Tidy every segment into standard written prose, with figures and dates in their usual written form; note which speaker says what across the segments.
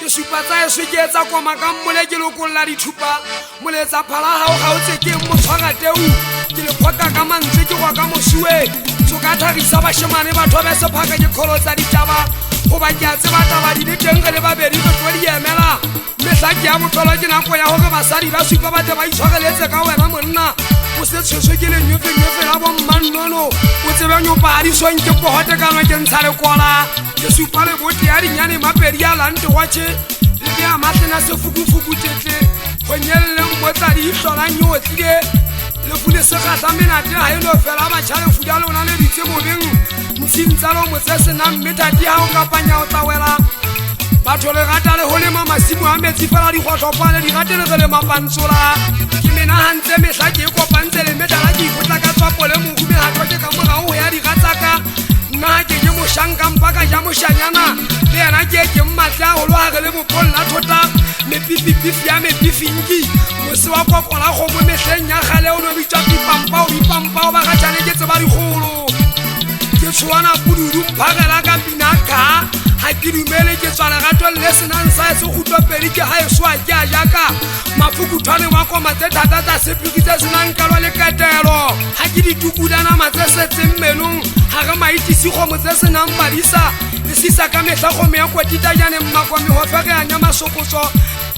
Speaker 1: ke supa tsa eso ke etsa koma ka mmole ke lokolla dithupa moletsa phala hao ga o tse ke mo tshwara teu ke le phoka ka mantswe ke kwa ka mosue tsoka thagisa bashemane batho ba se phaka ke kholo tsa ditaba go ba ke a tseba taba di le teng re le babedi go tlo di emela mehla ke ya motlolo ke nako ya gore basadi ba supa batho ba itshwareletse ka wena monna o se tshweswe ke lenyofenyofe la bommannono o tsebe nyopadiswang ke pogote kanwa ke ntsha lekola ke supa le bote ya dinyane mapedi ya lante watše le be a matlena sefukufuku tetle go nyeleleng motladi itlolang yotlile lefu le segatla menate ga e no fela batšhalefu ya lona le ditse mobeng ntshintsa lo motse senang metati ga o kapanya o tawela batho le rata le go lema masimo a metsi fela dikgotlopane di rate le ge le mapantsola ke menagantse mehla ke e kopantse le metala ke ikotla ka tswapo le mohume gatwa ke ka morago go ya diratsaka nna ga ke ke mošankampa ka ja mošanyana le yena ke e ke mmatle a golo gage le bopolola thota mepipipifi ya mepifinki mose wa kokola kgomo mehleng ya gale o no bitšwa bipampao ba gatšane ke tseba dikgolo ke tshwana pududu mphagela ka pinaka ga ke dumele ke tswa lerato le senang sa se gutopedi ke ga e soa ke a jaka mafukuthwane wa koma tse thata tsa sepiki tse senang kalwa le ketelo ga ke ditukudanama tse setseng menong ga re maitisi kgomo tse senang badisa le sisa ka mehla kgome ya kwetitanyane mmakwa megofege ya nya masokotso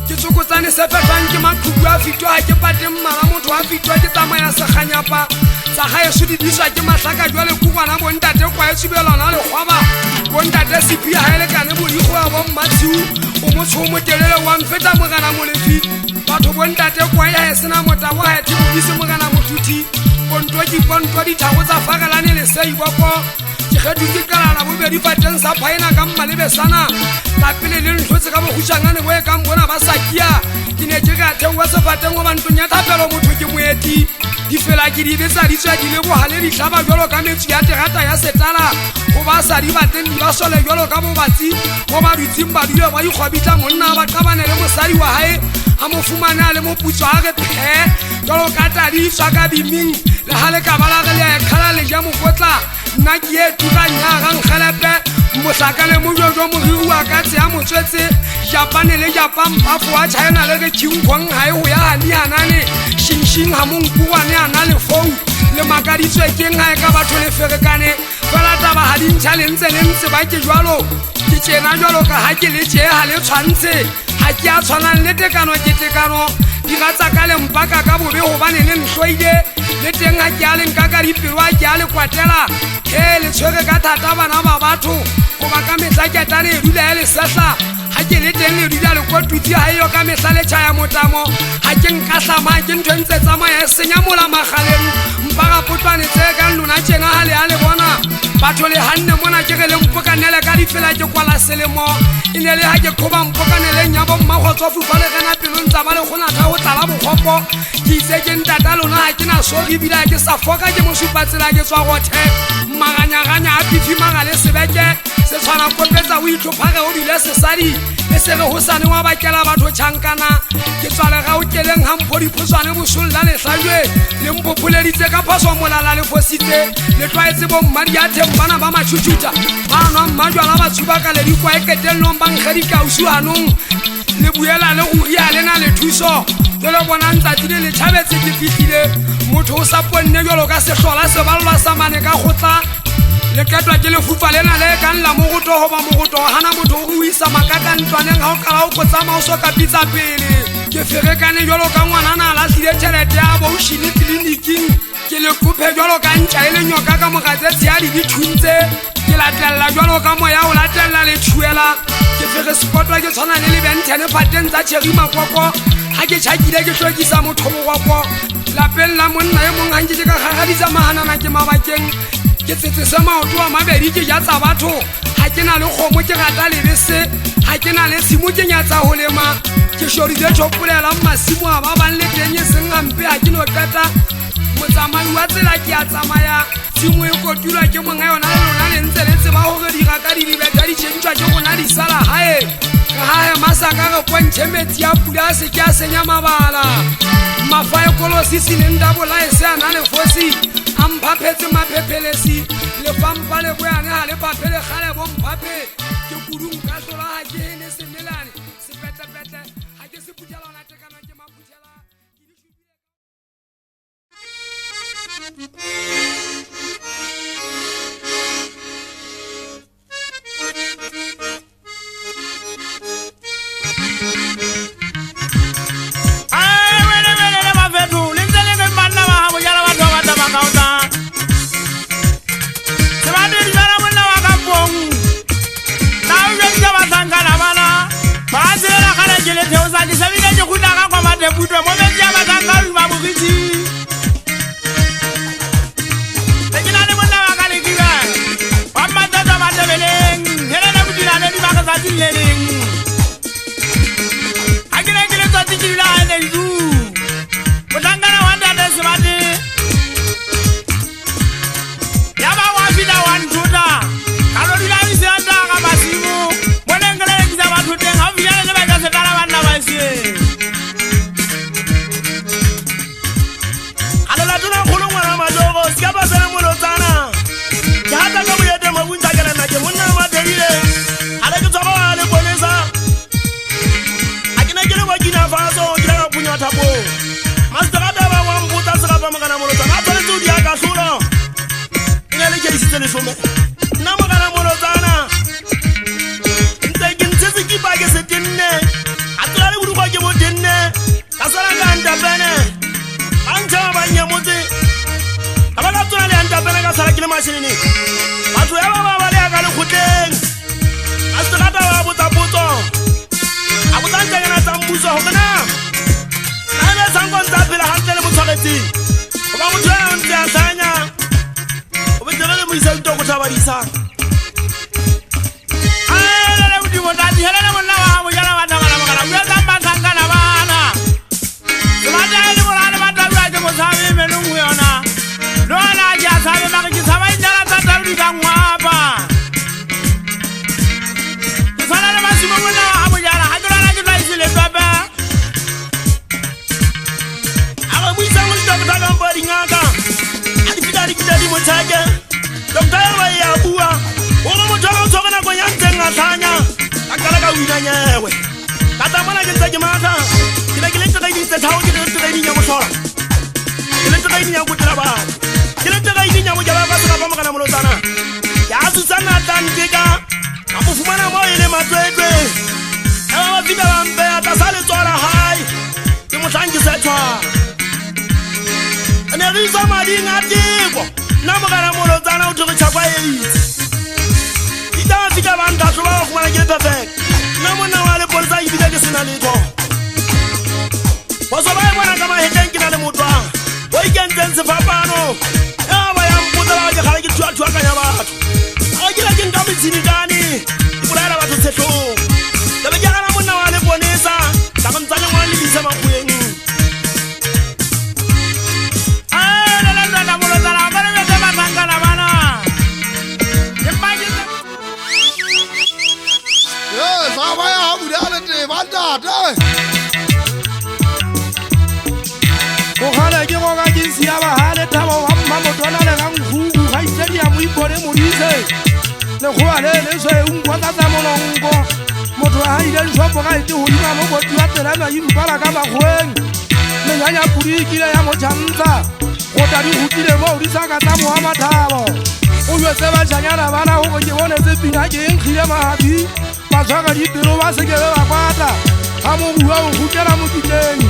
Speaker 1: ke tsokotsane sefetlwang ke maqhubu a fitwa ga ke pate mmala motho a fitwa ke tsamaya seganyapa tsa ga eso di diswa ke matlhaka jwa lekukwana bontate kwa e tsubelwana lekgwaba bontate sepia ga e lekane bodigo ya bommatshiu o motsho o motelele wa mfeta mogana molefi batho bontate kwa ya e sena motabo ga e thibodise mogana mothuthi pontwa dithago tsa fagelane le seiboko ke kgetho ke kalala bobedi fateng sa phaena ka mmalebesana ka pele le ntlhotse ka bogutšangane bo e kang bona ba sakia ke ne ke ka theowa sefateng go bantong ya thapelo motho ke moeti di fela ke di betsa di tswa di le bogale ditlhaba jalo ka metsi ya terata ya setala go ba sa di bateng di ba sole jalo ka bobatsi mo ba dutsing ba dule ba ikgwabitla monna ba qabane le mosadi wa hae a mo fumane a le mo putswa a re phe jalo ka tadi tswa ka biming le hale ka bala re le khala le ja mokotla nna ke e tukanyagang gelepe mohlakane mojojo mogiri wa ka tse ya motswetse japane le japampafo wa china le re kingkong ga e go ya ganianane shinshin ga monkuwane a na le fou le makaditswe keng ga e ka batho le ferekane fela taba ga dintšha le ntse ba ke jalo ke tsena jalo ka ga ke le tšee ga le tshwantshe ga ke a tshwanang le tekano ke tekano di gatsa ka lempaka ka bobe gobane le ntloile le teng ga ke a lenka ka dipelo a ke a le kwatela he le tshwere ka thata bana ba batho goba ka mehla ketane e dula ya lesehla ga ke le teng le dula lekotutsi ga eyo ka mehla le tšhaya motamo ga ke nkatlama ke ntho ntse tsamaya e senya mola magaleng mpagapotwane tse kang lona tšena ga le a le bona batho le ganne mona ke ge le mpokanele ka difela ke kwala selemo e ne le ga ke kgoba mpokaneleng ya bommagotsofufa le gena pelong tsa ba le gonatha go tlala bokgopo ke itse ke ntata lona ga ke na sori ebile ke sa foka ke mosupatsela ke tswa gothe maganyaganya a pifi magale sebeke se tshwana kopetsa o itlhophage o dile sesadi e se re gosane wa bakela batho tšhankana ke tswalega o keleng ga mpho diphoswane bosolola lehlajwe le mpopholeditse ka phoso molala le fositse le tlwaetse bommadi a thembana ba matšhutšhuta ba nwa mmajwala ba tshuba ka le dikwa e ketelelong ba nkge dikausuanong le buela le go ria le na le thuso jalo bonang tsatsi le tšhabetse ke fitlhile motho o sa ponne jalo ka sehlola sebalelwa sa mane ka gotla le ketwa ke lefufa lena le ka nla mogoto goba mogoto gana motho o go isa makaka ntlwaneng ga o kala o kotsama o soka pitsa pele ke ferekane jalo ka ngwanana a latlhile tšhelete ya boušine tleliniking ke le kophe jalo ka ntša e le nyoka ka mogatsetsi ya didithuntse ke latelela jalo ka moya o latelela le thuela ke fege sepotwa ke tshwana le lebentene pateng tsa tšheri makoko ga ke tšhakile ke tlhokisa motho bogoko lapeng la monna e mong ganke ke ka gagadisa maganana ke mabakeng ke tsetse se maoto a mabedi ke ja tsa batho ga ke na le kgomo ke rata lebese ga ke na le tshimo ke nyatsa go lema ke šorile tšhopolelang masimo a ba bang le teng e seng gampe ga ke no qeta motsamai wa tsela ke a tsamaya tshimo e kotulwa ke monga yona le lona le ntse le tseba gore diraka di dibeta di tšhentšwa ke gona di sala gae ka gae masaka re pontšhe metsi a pula a se ke a senya mabala mafa e kolosi se leng dabolae se a na le fosi a mphaphetse maphephelesi lefampa le boyane ga le paphele gale bomphape ke kudung ka tlola ga ke ene semelane
Speaker 2: kutwa mo metsi a batanga ba bogitsi tekina le monna wa ka le dira wa matata ba tebeleng hele le budila le di ba ka dileleng akile kile tsa tsidila le du botangana wa ndade sebate ya ba wa bida wa ntuta kalo dila ise anda ka basimo bonengele kiza batho teng ha bia le ba ka se tala bana ba sie ala tuna kholo ngwana majogo sia ba sele mo lotsana ke hata ka boyete mo bunta ke nna ke monna ma debile ala ke tsaba le bonesa akina ke le wa kina faso ke la punya thapo masitara ba wa mbuta se ka ba magana mo lotsana a tsale tsudi ya ka hlono ina le ke isitse le some nna magana mo lotsana ntse ke ntse ke ba ke se tinne a tsala le budu kwa ke mo tinne ka sala ka ndapene anja ba nyamotse abala tsona le anta pele ka sala ke le mashinini batho ya ba le ka le khoteng a tsona ba botsa potso a botsa ntse na tsambuso ho kana a le sangwa ntse pele ha ntse le motshwaretse o ba motho ya ntse a sanya o betsele le mo isa ntse go thabadisa a le bodi mo tati hele le monna wa mo jala ba tsamana magala o ya tsamba tsangana bana semata le morale ba tabu ke mo sabe meno mo yona no na ja sabe ba ke sabe njala tata di ka ngwapa tsana le masimo mo na ha mo jala ha jala ke tla isile baba aba mo isa mo tsa ka ba dingaka a di fita di mo tshake doctor ba ya bua o mo mo tshwana tshwana go ya ntsenga thanya ka kala ka wina nyewe tata mona ke tsa ke mata ke le tsa di tsa thawo ke le tsa di nya mo hlola ke le tsa di nya go tla ba ke le tsa di nya mo jala ba tsa ba magana mo lotsana ya susana tantika a mo fumana mo ile matswetwe a ba fita ba mpe a tsa le tsora hai ke mo tlangi setwa ane ri sa madi ngatiko na magana mo lotsana o tlo tshakwa ita fika ba nda tlo ba fumana ke perfect na mona wa le polisa e bile ke sena letho wa so ba bona ka ma heteng ke na le motwa o ikentse sefapano ya ba ya mputa ba ke gale ke tshwa ka nya batho a ke la ke nka mitsini kane ke bolela batho tshelo le be ke gana monna wa le bonesa ka go ntsa le ngwa le bisa makueng a la la la mo la la ba le be ba tangana bana ke manje
Speaker 3: yo sa ba ya ha budale te ba ntate
Speaker 4: o gale ke go ga ke sia ba ha le thabo wa mma motona le ga nghugu ga itsedi ya mo ipone mo diise le go ale le se ungwa tsa molongo motho ha ile shopo ga ite ho dima mo botsi wa tela na yu bala ka magweng le nyanya puri kile ya mo tshantsa go ta di hutile mo di saka tsa mo amathabo o yo se ba janyana bana go ke bone se pina ke nkile mahabi ba tsaka di pelo ba se ke ba kwata ha mo bua o hutela mo kiteng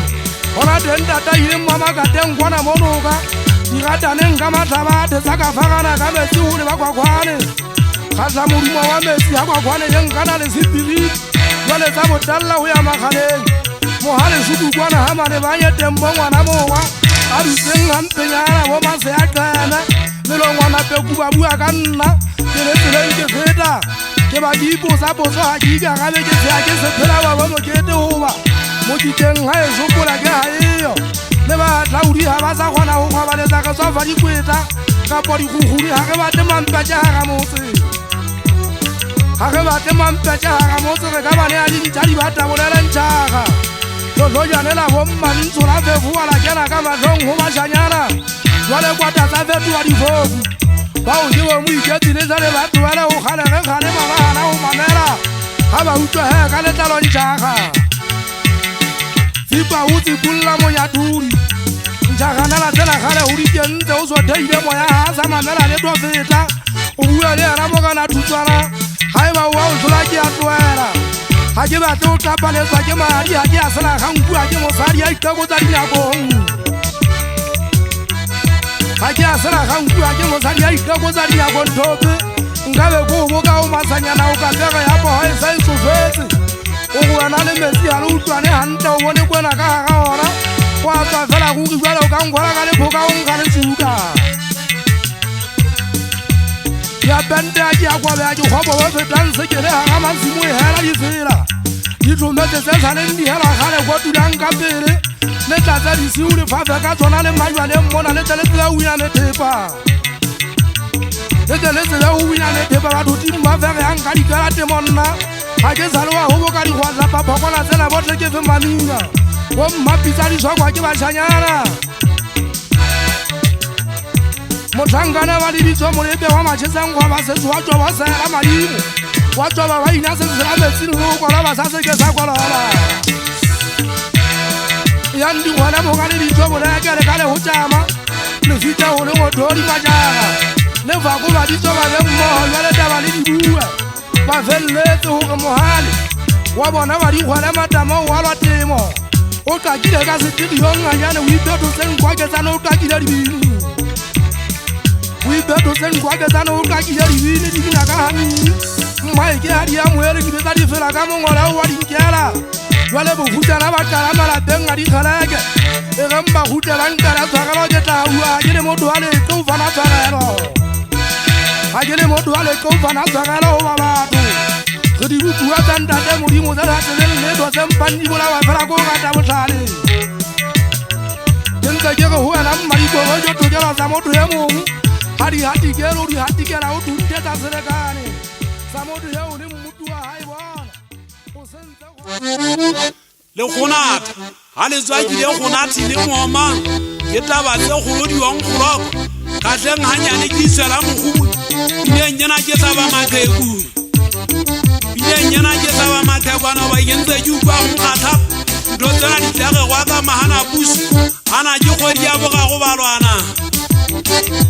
Speaker 4: ona denta ta ile mama ka teng kwana monoka di gata neng ka matlaba te saka fagana ka metsi ho le ba kwakwane ga tla modumo wa metsi ha kwakwane yeng kana le spirit jwale tsa botalla ho ya magaleng mohale sudu kwana ha mane ba ye tembo ngwana mowa a rutseng hampenyana bo mase ya kana melo ngwana pe kuba bua ka nna ke le tseleng ke feta ke ba di iposa ha di ka ga be ke se a ke se phela ba mo kete hoba mo diteng ha e sokola ke ha eyo le ba tlaudi ha ba sa kgona ho kgwabaletsa ka tswa fa dikweta kapa dikgukgudi ha re batle mampatša hara motse ha re batle mampatša hara motse re ka bane a dintšha di bata bolelentšhaga tlotlojane bo mmantsho la fefoa la kena ka matlhong go bašanyana jwale kwata tsa fetoa difofu bao ke bo mo iketilesa le batho ba le go kgalege-kgale mabagana go mamela ga ba utlwege ka letlalontšhaga Sipa uti pula moya turi Nchagana la tela khale uri kente Uso teide moya hasa mamela le toa feta Uwe le ramoga na tutswana Haiba uwa usulaki atuera Haki bate utapa lesu haki mahari Haki asala hangu haki mosari Haki kutari nyako Haki asala hangu haki mosari Haki kutari nyako ntope Ngabe kuhubuka umasanya na ukambega Yapo hai sai sufeti o go ana le metsi a le utlwane hantle o bone kwena ka ga ona wa tswa fela go ke jwale o ka ngwala ka le phoka o nka le tsuka ya bende a ke a kwa be a ke kgobo ba fetang sekele ga masimo e hela di fela di tlometse se saleng di hela gale go tulang ka pele le tlatsa di siu le fafe ka tsona le majwa le mmona le tseletse ya wina le thepa le tseletse ya wina le thepa ba thuti mba fere yang ka dikarate monna ga ke sale wa go boka di gwatla papakona tsela botle ke fe mamina go mmapitsa di swakwa ke bashanyana motlhankana ba lebitso molepe wa matšhesang gwa ba setso wa tswa ba saela madimo wa tswa ba ina se sela metsing go kwala ba sa seke sa kwalala yang dikgona moka le ditso bolekele ka le go tšama le fita go le gododi majara le fako ba ditso ba be mmogo jale taba le dibua ba feleletse gore mogale wa bona ba dikgole matama o walwa temo o qakile ka setediong nganyane o iphetoseng kwaketsane o qakile dibini o iphetoseng kwaketsane o qakile dibini di bina ka ganini mmaeke ga di amoele ke betsa di fela ka mongole o wa dinkela jwale bohutsana ba qala malapeng a dikgeleke e geng bahutle ba nkela tshwarelo ke tlaua ke le motho wa leke o fana tshwarelo ga ke le motho wa leke o fana tshwarelo o ba batho re di butsua tsa ntate modimo tse datseleng letho tse mpang di bolawa fela ko gata botlhale ke ntse ke re go wena mmadikoro jo tokelo tsa motho e mongwe ga di hatikele o di hatikela o tunte tsa selekane sa motho eo le mmutu wa gae bona o sentse
Speaker 5: le gonata ga le tswakile gonati le ngoma ke taba tse golo diwang goloko katleng ganyane ke isela mogobu pineng nyena ke taba matheku pineng nyena ke taba mathekwana ba kentse ke ukwa gonkgatha ntho tsena di tlage gwa ka mahana puso ana ke kgwedi ya bogago balwana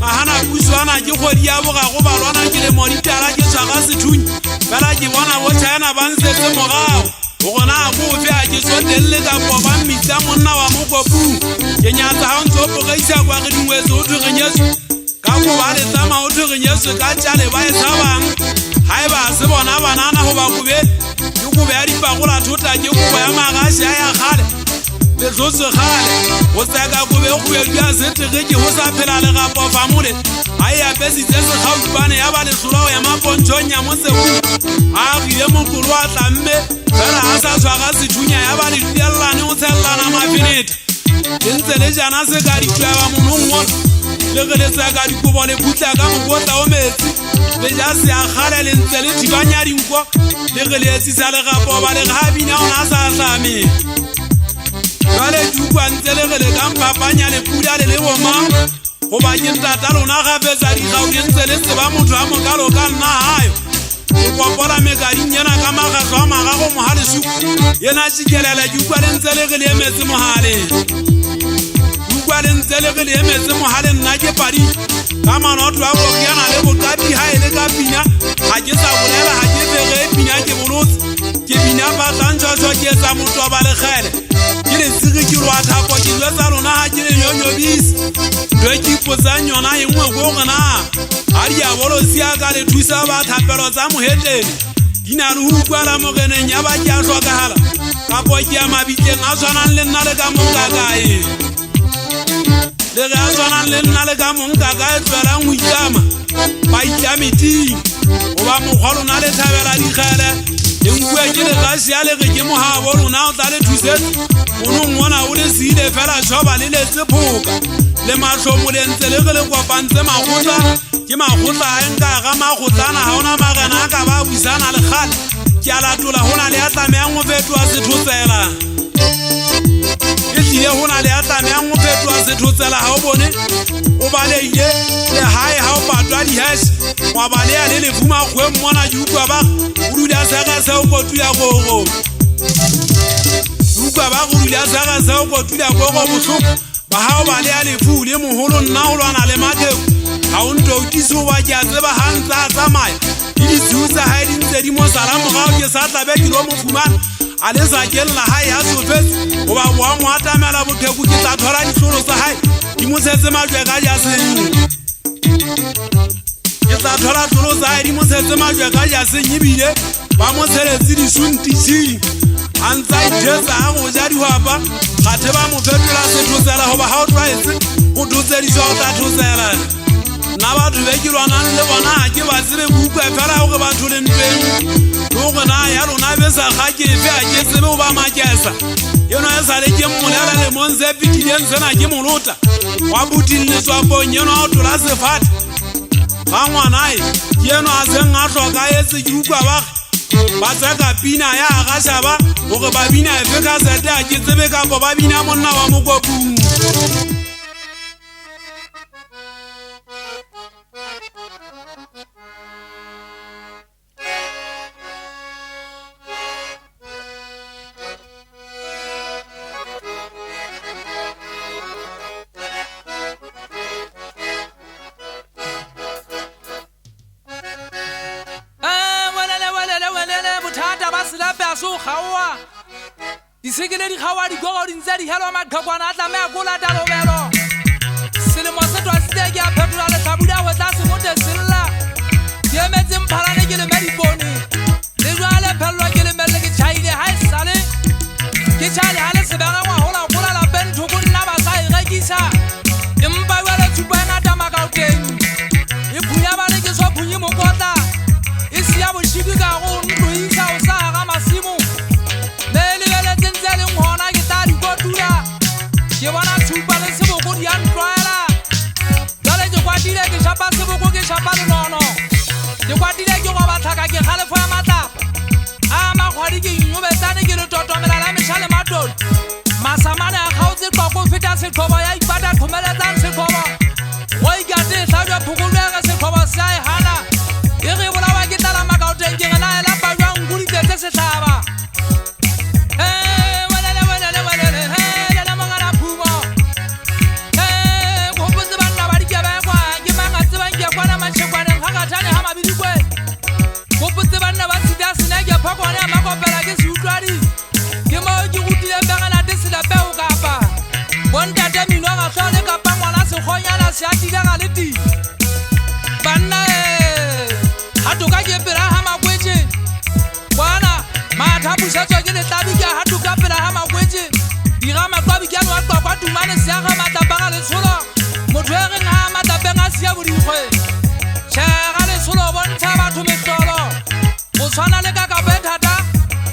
Speaker 5: mahana puso ana ke kgwedi ya bogago balwana ke le moditala ke tshwaga sethunya fela ke bona bo china ba nsetse mogago gona go fe a ke sotelele ka poba mmitsa monna wa mokopung ke nyatsa ga ntse o pogaisa kwa ge dingwetse o thwegenyetso ka go ba le tsama o thwegenyetso ka tšale ba e tshabang ga e ba se bona banana go ba kobe ke kobe ya dipagola thota ke kobo ya magaši a ya gale letlotse gale go tseka kobe kgobedu ya setegeke go sa phela legapofa mole ga e apesitse sekgaupane ya ba letlolo ya mapontšhong ya motseko a agile mokolo a tlamme fela a sa tshwaga sethunya ya ba le duelelane go tshelelana mafeneta le ntse le jana se ka ditweba monong ona le ge le tseka dikobo le phutla ka mokotla o metsi le ja se a gale le ntse le thibanya dinko le ge le etsisa legapoba le ga bina ona a sa tlame jale dukwa ntse le ge le ka mpapanya le pula le le bomang goba ke ntata lona gafetsa dikgao le ntse le tseba motho a mokalo ka nna gayo ke kwapola mekading yena ka magatlo a magago mohalesuku yena tšikelela ke ukwa le ntse le ge le emetse mogale ukwa le ntse le ge le emetse mogale nna ke padi ka manoto a bokeana le bokapi ga e le ka pina ga ke sa bolela ga ke bege pina ke bolotse ke bina patlantšhošo ke etsa motho wa balegele ke le tsege ke loa thapo ke jwetsa lona ga ke le nyonyobisi ntho e ke ipotsang yona e nngwe ko gona ga diabolosia ka le thusa ba thapelo tsa moheteng di na le go ukwala mogeneng ya ba ke a tlhokagala kapo ke ya mabitleng a tshwanang le nna le ka monkakae le ge a tshwanang le nna le ka monkakae tswelang go itlama ba itlameting goba mokgwa lona le thabela dikgele le nkue ke legasi ya le ge ke mogabo lona o tla le thusetse monong ona o le seile fela tšhoba le letse phoka le matlhomo le ntse le ge le kopantse magotla ke magotla a enka ga magotlana ga ona magena a ka ba buisana le gale ke a latola go na le a tlameyang go fetoa sethotsela e tlile go na le a tlameyang go fetoa sethotsela ga o bone o baleile le gae ga o patwa dihash wa balea le lefumakgwe mmona ke ukwa ba go dula sega seo kotula gogo ukwa ba go dula sega seo kotula gogo botlhoko ba ga o balea lefu le mogolo nna go lwana le matheko ga o ntoutise o ba ke a tseba ga ntse a tsamaya ke ditsiu tsa gae di ntse di mo sala mogago ke sa tlabe ke lo mofumana a le sa kelela gae ya tsofetse goba boa mo atamela botheko ke tla thola ditlholo tsa gae di mo tshetse majwe ka jaseng ke tla thola tlholo tsa gae di mo tshetse majwe ka jaseng ebile ba mo tsheletse disuntišing a ntsa ithetsa go ja dihwapa gathe ba mo fetola sethotsela goba ga o tlwaetse go thotsediša o tla thotsela nna batho be ke lwanang le bona ga ke ba tsebe buka fela gore batho le ntweng le gore na ya lona be sa ga ke fe a ke tsebe go ba makesa eno e sa le ke mmolela lemong se fetileng sena ke molota wa buting letswapong eno a o tola sefate ga ngwanae ke eno a seng a tlhoka etse ke ukwa bage ba tseka pina ya agašaba gore ba bina efe ka sete a ke tsebe kapo ba bina monna wa mokopung
Speaker 6: disekele di kgaoa dikogo di ntse di helwa maqhekwana a tlameya ko lata lobelo selemo se twasitse ke a phetola letlhabuda go tla se mote sella ke emetse mphalane ke leme dipone le jwale phelelwa ke lemelele ke tšhaile ga e sale ke tšhale ga le sebega ngwagola gola lapeng thoko nna ba sa e rekisa empa jale tshupa e ngata makaoteng e phunya bane ke so phunye mokotla e sia bošiki ka go ntloisa o sa ga masimo ke bona tshupa le seboko di a ntlwaela jale ke kwatile ke šapa seboko ke šapa lenono ke kwatile ke goba tlhaka ke kgalefo ya matlapa a makgwadi ke nnyobetsane ke letotomela la meša le matolo masamane a kgaotse qoko feta setlhobo ya ipata tlhomeletsang setlhobo go ikate e tlhabja phokolege setlhobo se a e gana e re bolawa ke tlala makaoteng ke gena ela pajwang nkoditsetse setlhaba pakwane a makopela ke se utlwadi ke mo ke gotile begana te selepe o kapa bontate mino ga tlhole kapa ngwana sekgonyana se atilega le teng banna ga toka ke pela ga makwetse bona mathapušetswa ke letlabi ke a ga toka pela ga makwetse dira matlabi ke ano a tlwakwa tumane se a ga matlapa ga letsholo motho e reng ga matlapeng a sia bodikgwe tšhega letsholo bontsha batho metlolo go tshwana le ka kapo e thata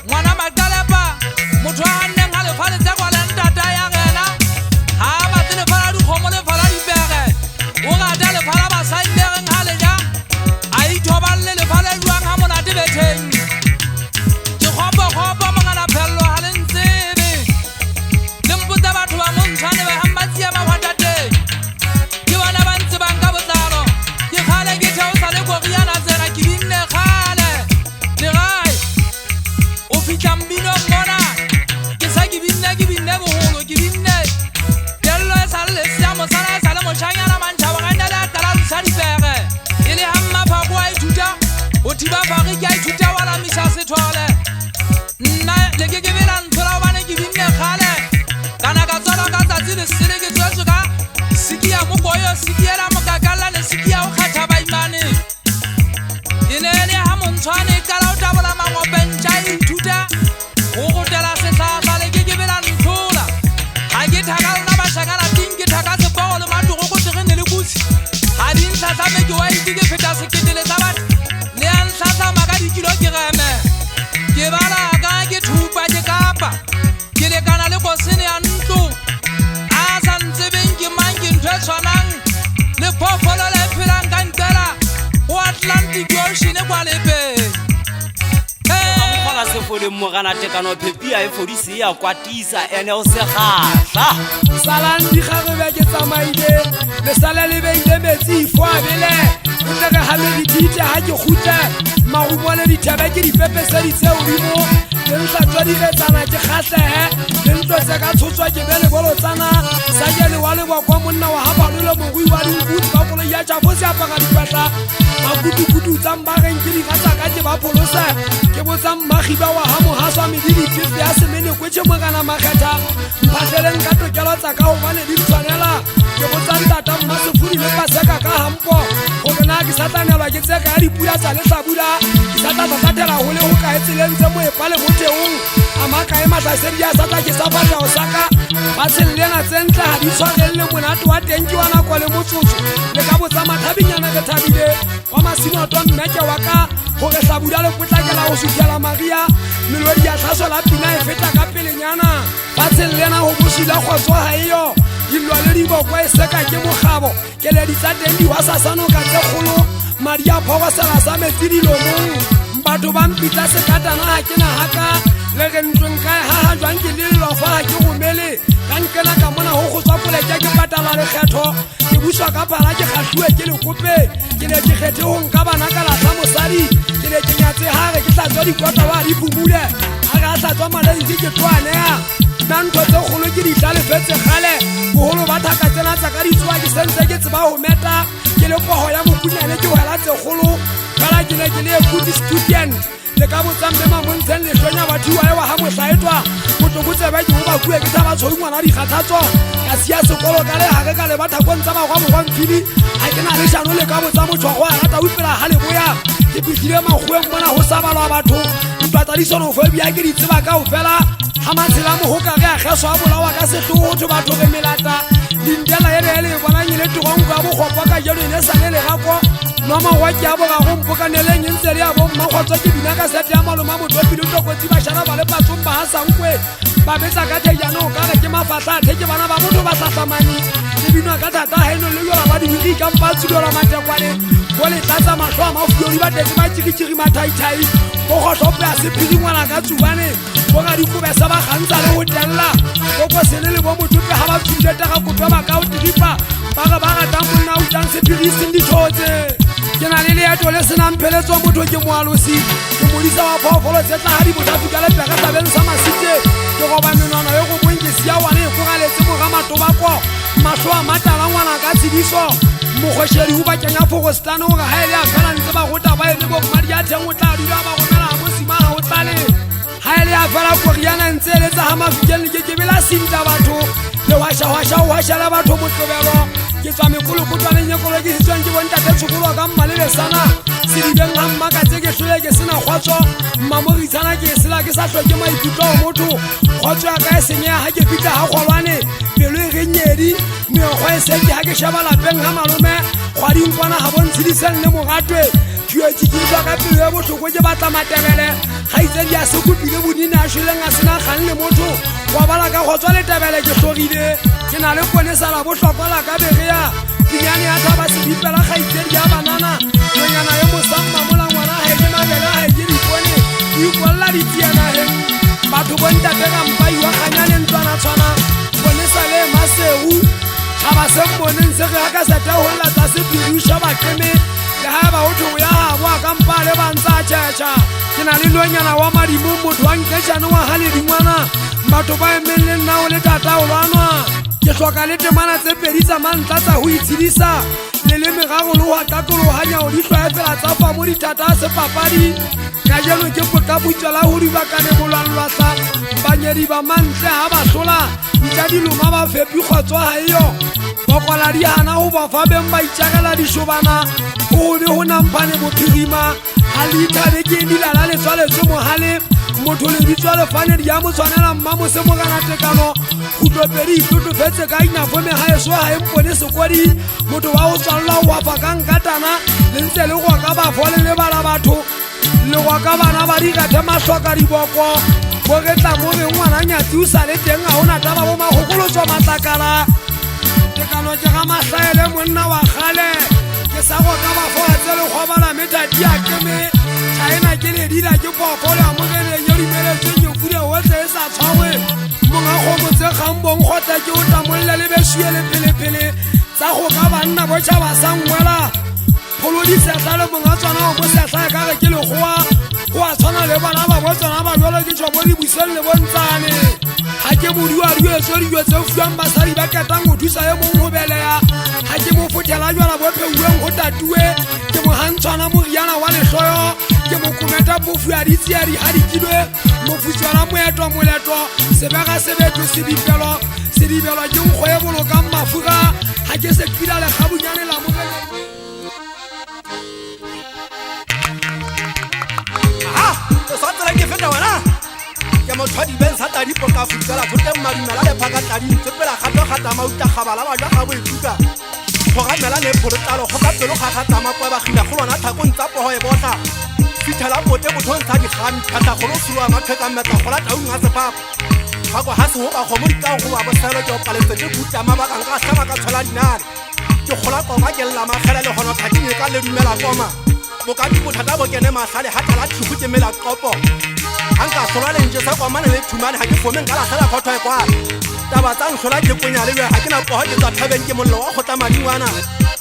Speaker 6: ngwana makalepa motho a ganneng ga lefa letse kwa leng tata ya gena ga a batle lefa la dikgomo lefa la dipege o gata lefa la basaillegeng ga leja a ithobalele lefa le jwang ga monate betheng ke kgopo mogana phelelo ga le ntsebe le mpotsa batho ba montshwane ba gammatsia magwatateng ke bona ba ntse bang ka botlalo ke kgale ke theosa le koriana tsena ke binne kgale o fitlha mbino mona ke sa ke binne bogolo ke binne kello e sa le lesiamo sana e sa le mošanyana mantšhabo gane le a talalusa dipege e le gammaphako a ithuta o thiba fagi ke a ithuta walamiša sethole nna le ke bela ntshola obane ke binne kgale kana ka tswala ka tsatsi le sele ke tswetswe ka siki ya mokoyo siki ela mokakalla le siki ya go kgetha baimane e ne le ga montshwane e kala o tabola mangopentša ithuta go gotela setlhahla le ke bela nthola ga ke thaka lona bašakala ting ke thaka sepogo le matogo go tegene le kusi ga di ntlhatlhame ke waiti ke feta seketele tsa batho le ya ntlhatlhama ka dikilo ke geme ke balaka ke thupa ke kapa ke lekana le kosene ya ntlo a sa ntsebeng ke mang ke ntho e tshwanang le phofolo le phelang ka ntela go Atlantic Ocean kwa lepeng
Speaker 7: ga se fole mogana tekano phepia e fodise ya kwatisa ene o se gatla
Speaker 1: salang di gagwe ke tsamaile le sala le beile metsi fo a bele o tle ga le ditite ha ke khutla magubole di taba ke di pepeseditse o dimo le ntla tswa di betsana ke khatlehe le ntlo tse ka tshotswa ke bele bolo tsana sa ke le wa le kwa monna wa ha ba le mogui wa di gut ba bolo ya tsa fo se apaka di patla ba kutu tsamba reng ke di gatsa ka ke ba polosa ke bo tsamba khiba wa ha mo haswa me di tse ya semene kwetse mogana makgetha mphatleleng ka tokelo tsa ka o bane di tshwanela ke botsa ntata Mmasefodi le Paseka ka hampo gore na ke sa tlanelwa ke tse ka ya dipula tsa lehlabula ke sa tla tatela go le go ka etseleng tse moepa le motheong a makae matlasedi a sa tla ke sa batla go saka ba tshellena tse ntle ga di tshwarelle monate wa teng ke wa nako le motsotso le ka botsa mathabinyana ke thabile wa Masinoto mmeke wa ka gore hlabula le potlakela go fitlhela Maria melodi ya tlhaso la pina e feta ka pelenyana ba tshellena go bosila kgotso ga eyo dilwa le diboko e seka ke mogabo keledi tsa teng di wasasano ka tse kgolo Maria phogosela sa metsi dilomong batho ba mpitla sekatana ga ke na haka le re ntlong kae ha jwang ke le lofa ga ke gomele ka nkena ka mona go go tswa poleke ke patala lekgetho ke buswa ka phala ke kgatlhiwe ke lekope ke ne ke kgethe go nka bana ka latla mosadi ke ne ke nyatse gare ke tla tswa dikota wa di phumule a re a tla tswa malenke ke twanea nna ntho tse kgolo ke di tlalefetse gale bogolo ba thaka tsena tsa ka ditsoa ke sentse ke tseba go meta ke le pogo ya mokunyane ke wela tse kgolo fela ke ne ke le good student le ka botsamme mamontsheng letlonya bathiwa e wa ga mohlaetwa botlokotsebe ke go bakue ke tsa ba tshoi ngwana dikgathatso ka sia sekolo ka le gage ka le bathakong tsa bagwa mogwamphidi ga ke na le šano le ka botsa motshwago a rata upela ga leboya ke fitlhile magoeng mona go sa balwa batho ntwa tsa disonofobia ke di tseba kao fela ga matshela mogoka ge a kgeso a bolawa ka setlogotho batho re melata dintela e re le bonang e le togonko ya bogopwa ka jeno e ne sane legako nomagwa ke a bogago mpokaneleng e ntse le ya bommakgotswa ke bina ka sete ya maloma motopile tokotsi bašana ba le patsong ba gasankwe ba betsa ka thejano ka re ke mafatlathe ke bana ba motho ba tlatlamane le binwa ka thata gaeno le yola ba diwiki ka mpatsudola matekwane go letlatsa matlho a mafuori ba tetse ba tšikitšiki mathaithai go gotlhope a sephiri ngwana ka tsubane go ga dikobesa ba gantsa le go telela go sene le bo motope ga ba tsubile taga kope ba ka o tiripa ba re ba ratang monna o tang sephiri e seng dithotse ke na le leeto le senang pheletso motho ke moalosi ke modisa wa phoofolo tse tla ga di botafi ka lepeka tabeng sa masite ke goba menwana e go bong ke sia wane e kogaletse moga matobako matlho a matala ngwana ka tsediso mokgošedi go bakeng ya fogostane gore ga e le a fela ntse ba gota ba e le bomadi a theng o tla dula ba gomela ga mosima ga o tlale ga e le a fela koriana ntse e letsa ga mafikeng le ke kebela sinta batho le wašawaša o wašala batho motlobelo ke tswa mekolokotwaneng ye kolo ke setswang ke bontate tshokolo ka mmalelesana sedibeng ga mmaka tse ke tlhole ke sena kgotso mmamoritsana ke sela ke sa tlhoke maikutlo o motho kgotso ya ka e senyega ga ke fitlha ga kgolwane pelo e renyedi meokgwa e seke ga ke sheba lapeng ga malome kgwadinkwana ga bontshediseng le moratwe thuetsi ke tswa ka pelo ya botlhoko ke batla matebele ga itsedi a sekopile bonine a šweleng a sena kgang le motho wa bala ka go tswa letebele ke tlogile ke na le ponesala botlhokwa la ka begeya pinyane ya thaba sedipela ga itsedi ya banana nonyana ye mosamma mola ngwana ga ke mabele ga ke dipone ke ikwalela ditianageng batho bontate ga mpaiwa ganyane ntswana tshwana ponesa le maseu ga ba semmoneng se ge ya ka sete golela tsa sepiriša bakeme le ga ba otho ya gaboa ka mpa le bantsa tšhetšha ke na le lonyana wa madimo motho wa nketšane wa ga ledingwana batho ba emelele nna o le tata o lwanwa ke tlhoka le temana tse pedi tsa mantla tsa go itshedisa le le megago le go atakologanya o di tlhoe fela tsa fa mo dithata a sepapadi ka jeno ke potaputswela go dibakane molwanlwatla banyedi ba mantle ga ba tlola ntla diloma ba fepi kgotswa ga eyo bokola di gana go bofa beng ba itšakela dišobana go be go namphane bophirima ga leithabe ke dilala letswaletswe mogale motho le bitswa lefanedi ya motshwanela mmamose mogana tekano khutopedi itlotofetse ka inafo megaeso ga empone sekodi motho wa go tswalola go wafa ka nkatana le ntse le go ka bafo le lebala batho le go ka bana ba digathe mahloka diboko bo retla mo re ngwana nyatsi o sa le teng ga o nataba bo magokolotswa matlakala tekano ke ga mahlaele monna wa gale ke sa go ka bafo a tse le kgobala metati a keme chaena ke le dila ke popolo a mogeleng yo dimeletseng yo kudia otlhe e sa tshwarwe monga kgomotse kgambong kgotla ke o tamolla le besue le pelepele tsa go ka banna botšha ba sa ngwela kgolo disetla le monga tswana o mo setla ka re ke legoa go a tshwana le bana ba botswana ba jalo ke tswa mo dibuseng le bontsane ga ke modiwa dietso dijo tse fiwang basadi ba ketang go thusa ye mongwe go beleya ga ke mo fothela jwala bopheuweng go tatue ke mogantshwana moriana wa lehloyo ke mokometa pofu ya ditsiedi ga dikilwe mofutswela moletwa sebega sebeto sedipelo sedibelwa ke nkgo e bolokang mafura ga ke se kila lekgabunyane la mogele
Speaker 2: ke satsela ke feta wena ke motho dibeng sa tadipo ka futsela thote madumela le phaka tading tsepela gata mauta gabala ba ja ga boituka go gamela le pholotalo go ka pelo ga gata mapa ba gila go lona thakong tsa poho e botla fithela pote bothong sa digami thata go lo sulwa matheka metla go la taung a sepapa ga go ha se ho ba go mo ditang go ba boselo ke o paletse ke buta mabaka nka hlama ka tshola dinare ke gola koma ke lla magela le gono thading ka le dumela koma bokati bothata bo kene mahlale hata la thuku ke mela qopo anka sola le nje sa kwamane le thumane ha ke fomeng ka la sala khotho e kwa taba tsang sola ke konya le ha ke na poho ke tsa thabeng ke mollo wa khota madingwana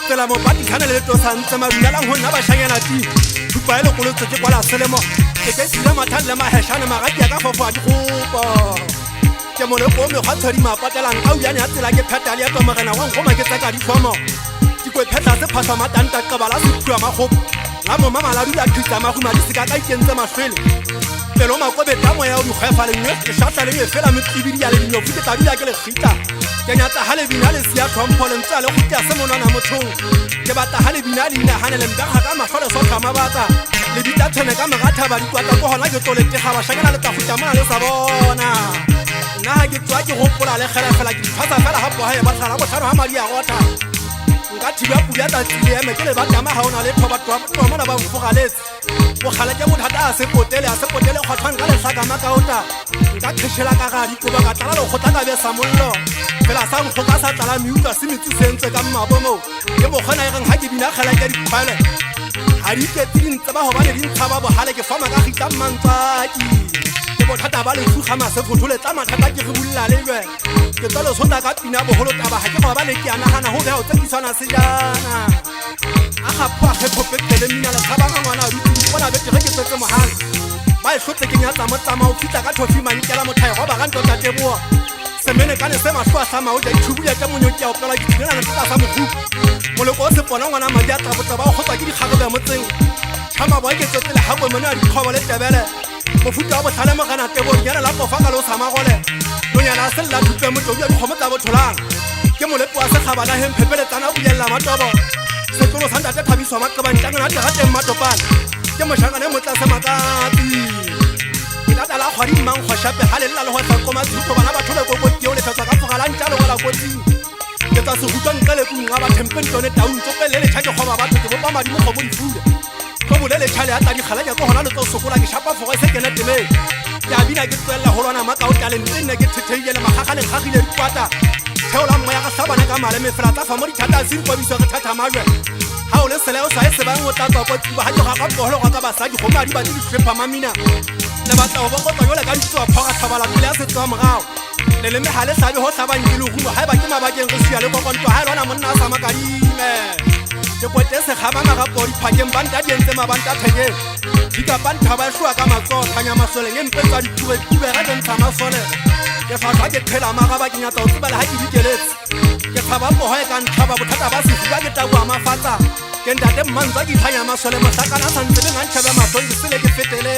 Speaker 2: tsela mo pati khana le to sa ntse madulang ho nna ba shanyana ti thupa ile go lotse ke kwala selemo ke ke tsile mathan le maheshane magati ka fofo a dikgopo ke mo le go me ga tshwadi mapatelang a uyane a tsela ke phetale ya tomagana wa ngoma ke tsaka di thomo ke go pheta se phasa matanta ka bala se thuwa magopo la mo mama la dula khitsa maguma di seka ka ikentse mafele pelo makobe tamo ya di kgefa le nne ke shata le fela metsibidi ya le dinyo fuke ta dula ke le khita ke nyata hale bina le sia trompole ntsa le go tia se monana mothong ke bata hale bina le ina hanele mka ga mafale so kama bata le bita tsene ka magatha ba dikwata go hona ke tolete ga ba shakana le ta futa mona le sa bona nna ha ke tswa ke gopola le kgela fela ke tshwasa fela ha bo ha e ba tsala bo tharo ha madi a gotha nka thiba pula ta tsile eme ke le ba tama ha ona le thoba twa mona ba mfogaletse go gala ke bothata a se potele kgotshwana ka lesaka makaota nka kheshela ka gadi ko ba ka tala le khotla ka be sa mollo fela sa mkgo ka sa tala miuta se metsi sentse ka mmabomo ke bogona e reng ha ke bina gela ke dikhwele ha di ke tintse ba hobane di ntshaba bohale ke fama ka gita mantsaki ke bothata ba le fuga masefotole tsa mathata ke re bulla le jwe ke tsalo sonda ka pina boholo taba ha ke go ba le ke anagana ho ga o tsekisana sejana aga pwa ke popetele mina le tsaba ngwana a ditsi bona bete ge ke tsetse mohang ba e hlotse ke nyatsa motsama o fitla ka thofi mankela mothai go ba ga ntota teboa semene ka ne se mahlo a sama o ja itshubule ka monyoki a opela ke tsena le tsa sa mogu moloko o se pona ngwana madi a tabotsa ba go tswa ke dikgago ba motseng tshama ba ke tsetse le habo mona di khoba le tebele mofuta wa botlhale mo kana tebo nyana la pofa ka lo sama gole lo nyana se la thupe motlobi a dikgomo tsa botholang ke molepo wa sekgaba la hemphepele tsana o bulela matobo setolo sa ntate thabiswa maqabantangana a tegateng matopana ke moshangane motla se makatsi ke tata la kgwadi mmang kgwashape ga lelela le go tsa koma thuto bana batho le kokotio le fetsa ka fogalantša le gola kotsing ke tsa se rutwa ntle le kung ga ba thempentone taung tsopele le tšha ke kgoba batho ke bopa madimo kgobo difula ko bolele tšhale a tadikgala ke gona le tso sokola ke shapa fogo se kene temeng ke a bina ke tswelela go lwana makao talente nne ke thetheile le magagaleng gagile dikwata theola mmoya ga tlhabana ka maleme fela tsa fa mo dithata a senkwabiso re thata majwe ga o le sele o sa e sebang o tlatswa ko tsiba ga ke ga kapogolo ga ka basadi go madi ba dihlwepha mamina le batla go bokotsa jole ka ntse wa phoga tlhabala pele ya setso morago le le megale sabe go tlhabang ke le go ga ba ke mabakeng go sia le kokonto ha lona monna a sa makadime ke kwete se gaba magapo di phakeng banta di entse mabanta thekeng di ka banta ba shwa ka matso kanya masole nge mpetsa di tube ga dentsa masole ke fa ke phela magaba ke nyatsa o tsebela ha ke dikeletse ke thaba poho e ka ntlhaba bothata ba se fuka ke tabu a mafatsa ke ntate mmantswa ke thanya masole masakana sa ntse le ngantšhebe matlong ke sele ke fetele